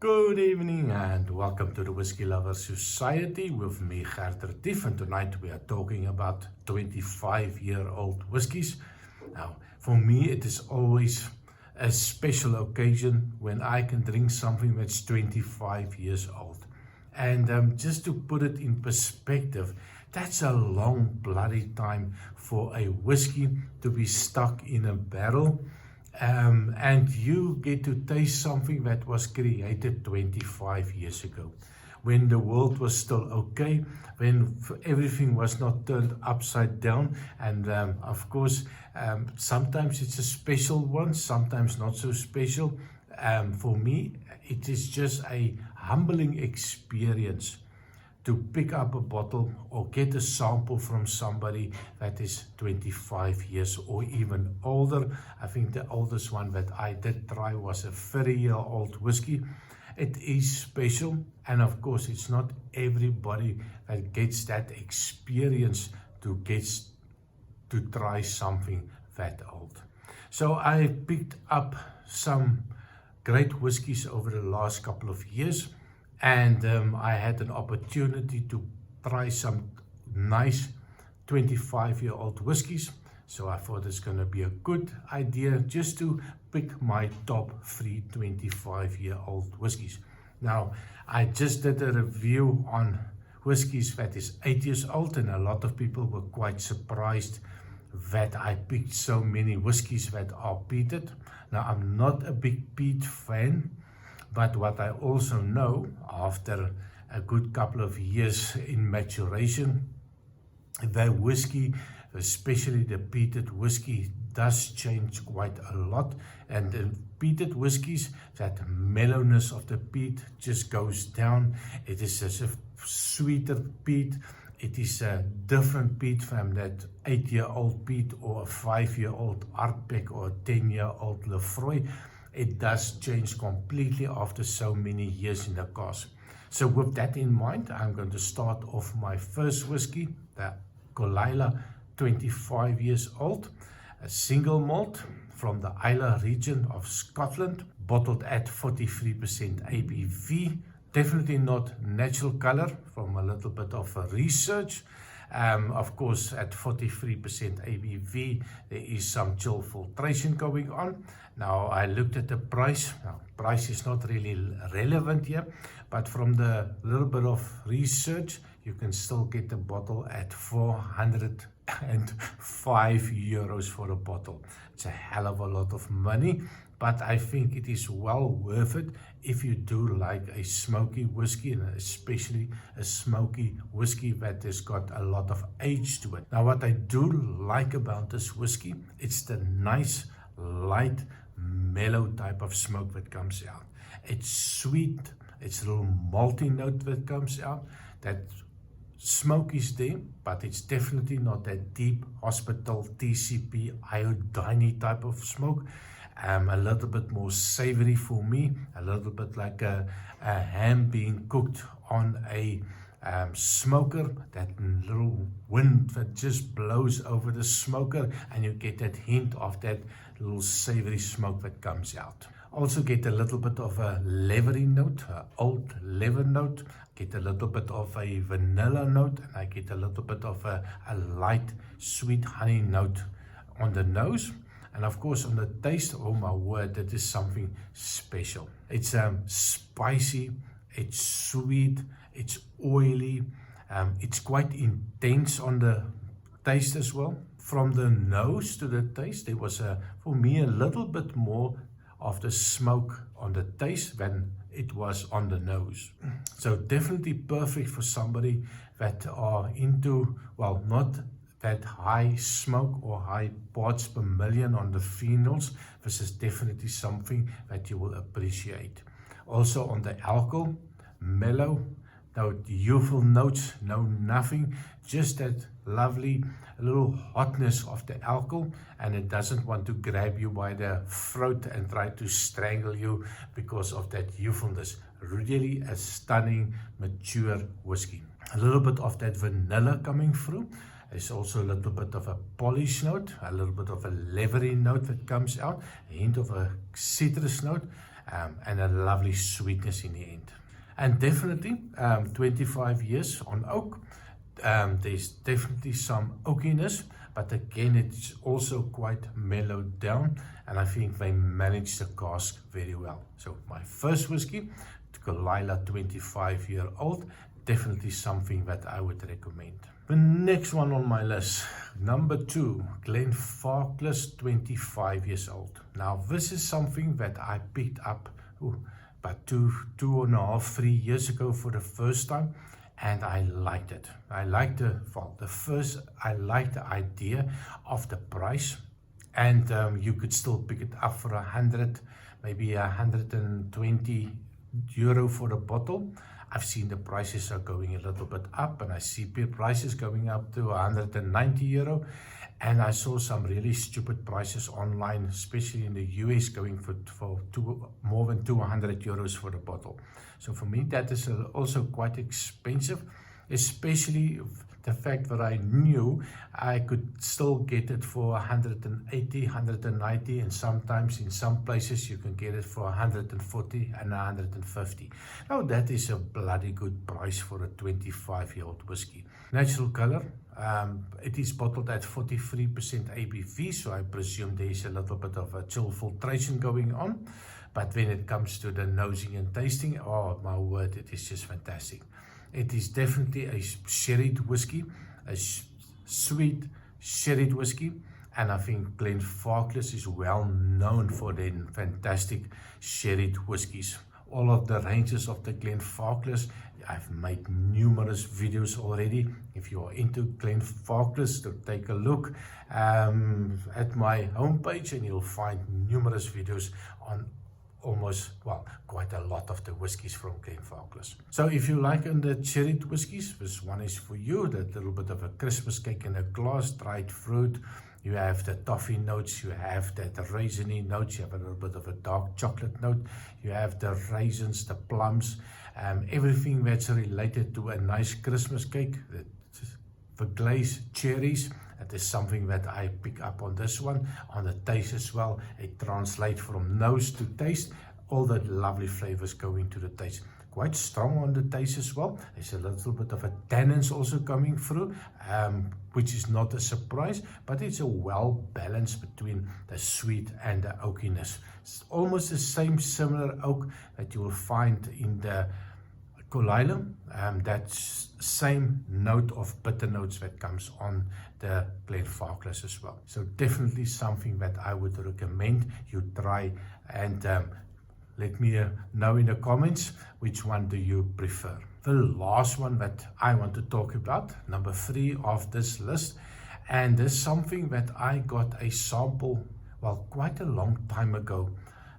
Good evening and welcome to the Whiskey Lovers Society with me, Gert Retief, and tonight we are talking about 25-year-old whiskies. Now, for me, it is always a special occasion when I can drink something that's 25 years old. And just to put it in perspective, that's a long bloody time for a whiskey to be stuck in a barrel. And you get to taste something that was created 25 years ago, when the world was still okay, when everything was not turned upside down. And of course, sometimes it's a special one, sometimes not so special. For me, it is just a humbling experience to pick up a bottle or get a sample from somebody that is 25 years or even older. I think the oldest one that I did try was a 30-year-old whiskey. It is special, and of course it's not everybody that gets that experience to try something that old. So I picked up some great whiskies over the last couple of years. And I had an opportunity to try some nice 25-year-old whiskies. So I thought it's going to be a good idea just to pick my top 3 25-year-old whiskies. Now, I just did a review on whiskies that is 8 years old, and a lot of people were quite surprised that I picked so many whiskies that are peated. Now, I'm not a big peat fan. But what I also know, after a good couple of years in maturation, the whiskey, especially the peated whiskey, does change quite a lot. And the peated whiskies, that mellowness of the peat just goes down. It is a sweeter peat. It is a different peat from that 8-year-old peat or a 5-year-old Ardbeg or a 10-year-old Lefroy. It does change completely after so many years in the cask. So with that in mind, I'm going to start off my first whiskey, the Colilla, 25 years old, a single malt from the Islay region of Scotland, bottled at 43% ABV. Definitely not natural color, from a little bit of research. Of course, at 43% ABV, there is some chill filtration going on. Now, I looked at the price. Now, price is not really relevant here, but from the little bit of research, you can still get the bottle at 405 euros for a bottle. It's a hell of a lot of money, but I think it is well worth it if you do like a smoky whiskey, and especially a smoky whiskey that has got a lot of age to it. Now, what I do like about this whiskey, it's the nice, light, mellow type of smoke that comes out. It's sweet, it's a little malty note that comes out. That smoke is there, but it's definitely not that deep hospital TCP iodine type of smoke. A little bit more savory for me, a little bit like a ham being cooked on a smoker, that little wind that just blows over the smoker, and you get that hint of that little savory smoke that comes out. Also get a little bit of a leathery note, an old leather note, get a little bit of a vanilla note, and I get a little bit of a light sweet honey note on the nose. And of course, on the taste, oh my word, that is something special. It's spicy, it's sweet, it's oily, it's quite intense on the taste as well. From the nose to the taste, there was, for me, a little bit more of the smoke on the taste than it was on the nose. So definitely perfect for somebody that are into, well, not that high smoke or high parts per million on the phenols. This is definitely something that you will appreciate. Also on the alcohol, mellow, no youthful notes, no nothing, just that lovely little hotness of the alcohol, and it doesn't want to grab you by the throat and try to strangle you because of that youthfulness. Really a stunning, mature whiskey. A little bit of that vanilla coming through. There's also a little bit of a polish note, a little bit of a leathery note that comes out, a hint of a citrus note, and a lovely sweetness in the end. And definitely 25 years on oak. There's definitely some oakiness, but again, it's also quite mellowed down, and I think they managed the cask very well. So my first whiskey, Kalila 25-year-old, definitely something that I would recommend. The next one on my list, number 2, Glenfarclas 25 years old. Now this is something that I picked up about two and a half, 3 years ago for the first time, and I liked it. I liked I liked the idea of the price, and you could still pick it up for 100, maybe 120 euro for the bottle. I've seen the prices are going a little bit up, and I see prices going up to 190 euro. And I saw some really stupid prices online, especially in the US, going for more than 200 euros for the bottle. So for me, that is also quite expensive, especially the fact that I knew I could still get it for 180, 190, and sometimes in some places you can get it for 140 and 150. Now that is a bloody good price for a 25-year-old whiskey. Natural color, it is bottled at 43% ABV, so I presume there is a little bit of a chill filtration going on. But when it comes to the nosing and tasting, oh my word, it is just fantastic. It is definitely a sherried whiskey, a sweet sherried whiskey, and I think Glenfarclas is well known for their fantastic sherried whiskies. All of the ranges of the Glenfarclas, I've made numerous videos already. If you are into Glenfarclas, to take a look at my homepage, and you'll find numerous videos on quite a lot of the whiskies from Glenfarclas. So if you like the cherried whiskies, this one is for you. That little bit of a Christmas cake in a glass, dried fruit. You have the toffee notes, you have the raisiny notes, you have a little bit of a dark chocolate note, you have the raisins, the plums, everything that's related to a nice Christmas cake, the glazed cherries. That is something that I pick up on this one. On the taste as well, it translates from nose to taste. All the lovely flavors go into the taste. Quite strong on the taste as well. There's a little bit of a tannins also coming through, which is not a surprise, but it's a well balance between the sweet and the oakiness. It's almost the same similar oak that you will find in the Kalila, that same note of bitter notes that comes on the Glenfarclas as well. So definitely something that I would recommend you try, and let me know in the comments which one do you prefer. The last one that I want to talk about, number 3 of this list, and there's something that I got a sample, quite a long time ago,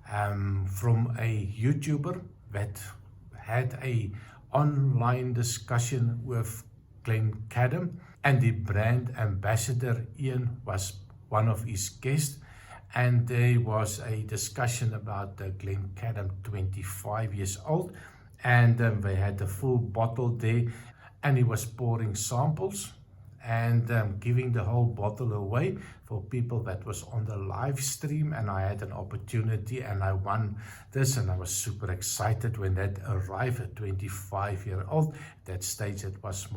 from a YouTuber that had a online discussion with Glencadam, and the brand ambassador Ian was one of his guests, and there was a discussion about the Glencadam 25 years old, and they had the full bottle there, and he was pouring samples and giving the whole bottle away for people that was on the live stream. And I had an opportunity, and I won this, and I was super excited when that arrived at 25-year-old. That stage, it was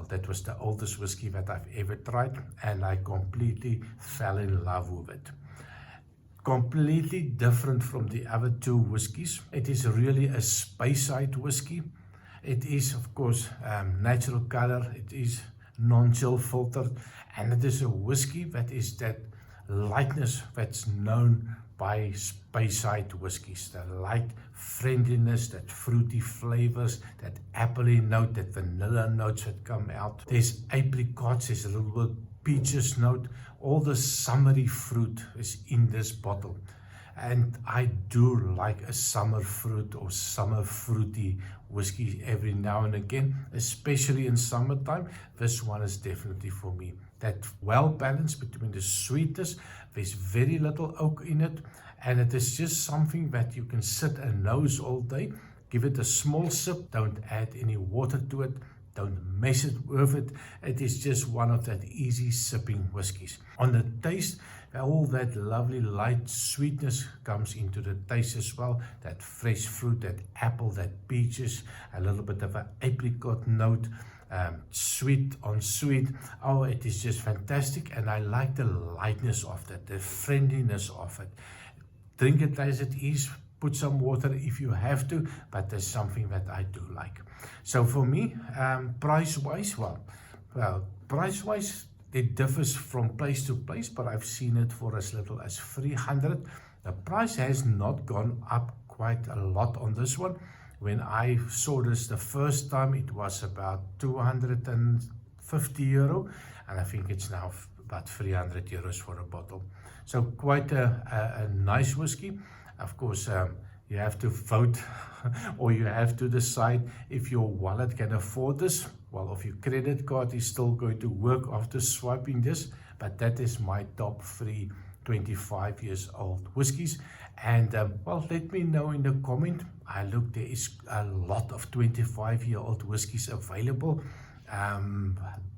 that was the oldest whiskey that I've ever tried, and I completely fell in love with it. Completely different from the other 2 whiskies. It is really a Speyside whiskey. It is, of course, natural color. It is non-chill filtered, and it is a whiskey that is that lightness that's known by Speyside whiskies. The light friendliness, that fruity flavors, that appley note, that vanilla notes that come out. There's apricots, there's a little bit peaches note. All the summery fruit is in this bottle. And I do like a summer fruit or summer fruity whiskey every now and again, especially in summertime. This one is definitely for me. That well balanced between the sweetness, there's very little oak in it, and it is just something that you can sit and nose all day. Give it a small sip, don't add any water to it, don't mess it with it. It is just one of that easy sipping whiskies. On the taste, All that lovely light sweetness comes into the taste as well. That fresh fruit, that apple, that peaches, a little bit of an apricot note, sweet on sweet. Oh, it is just fantastic, and I like the lightness of that, the friendliness of it. Drink it as it is. Put some water if you have to, but there's something that I do like. So for me, price-wise, price-wise, it differs from place to place, but I've seen it for as little as 300. The price has not gone up quite a lot on this one. When I saw this the first time, it was about 250 euro, and I think it's now about 300 euros for a bottle. So quite a nice whiskey. Of course, you have to vote or you have to decide if your wallet can afford this. Well, if your credit card is still going to work after swiping this, but that is my top 3 25 years old whiskies. And well, let me know in the comment. There is a lot of 25-year-old whiskies available.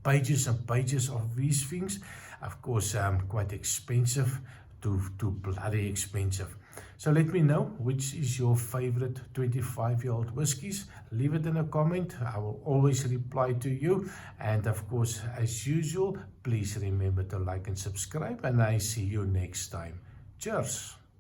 Pages and pages of these things. Of course, quite expensive to bloody expensive. So let me know which is your favorite 25-year-old whiskies. Leave it in a comment. I will always reply to you. And of course, as usual, please remember to like and subscribe. And I see you next time. Cheers.